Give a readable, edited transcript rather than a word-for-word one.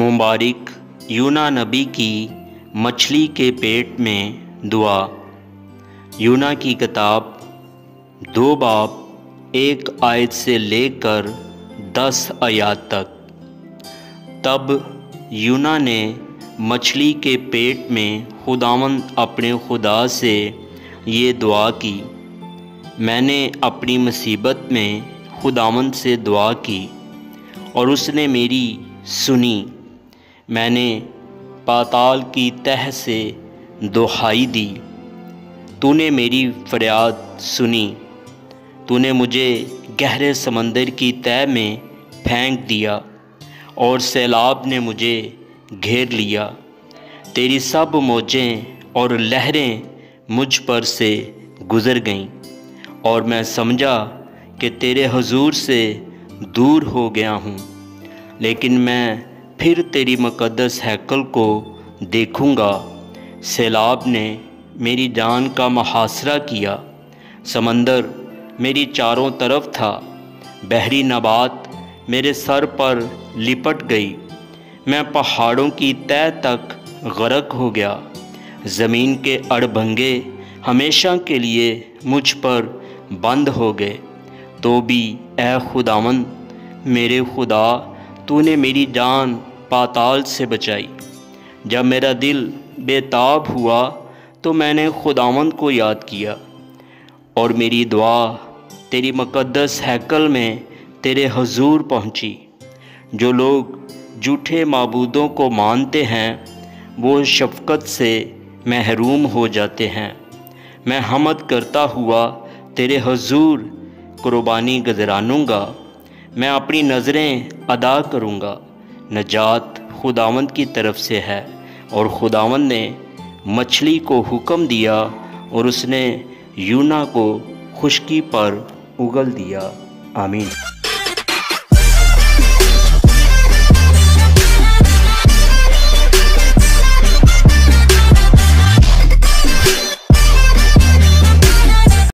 मुबारक यूना नबी की मछली के पेट में दुआ। यूना की किताब 2 बाब 1 आयत से लेकर 10 आयत तक। तब यूना ने मछली के पेट में खुदावंद अपने खुदा से ये दुआ की। मैंने अपनी मुसीबत में खुदावंद से दुआ की और उसने मेरी सुनी। मैंने पाताल की तह से दुहाई दी, तूने मेरी फरियाद सुनी। तूने मुझे गहरे समंदर की तह में फेंक दिया और सैलाब ने मुझे घेर लिया। तेरी सब मौजें और लहरें मुझ पर से गुज़र गईं और मैं समझा कि तेरे हुजूर से दूर हो गया हूँ। लेकिन मैं फिर तेरी मुक़द्दस हैकल को देखूँगा। सैलाब ने मेरी जान का मुहासरा किया। समंदर मेरी चारों तरफ था। बहरी नबात मेरे सर पर लिपट गई। मैं पहाड़ों की तह तक गर्क हो गया। ज़मीन के अड़भंगे हमेशा के लिए मुझ पर बंद हो गए। तो भी ए खुदावंद मेरे खुदा, तूने मेरी जान पाताल से बचाई। जब मेरा दिल बेताब हुआ तो मैंने खुदावंद को याद किया और मेरी दुआ तेरी मुक़द्दस हैकल में तेरे हुजूर पहुंची। जो लोग झूठे माबूदों को मानते हैं वो शफ़क़त से महरूम हो जाते हैं। मैं हमद करता हुआ तेरे हुजूर कुर्बानी गुज़रानूँगा। मैं अपनी नज़रें अदा करूँगा। नजात खुदावंद की तरफ से है। और खुदावंद ने मछली को हुक्म दिया और उसने यूना को खुश्की पर उगल दिया। आमीन।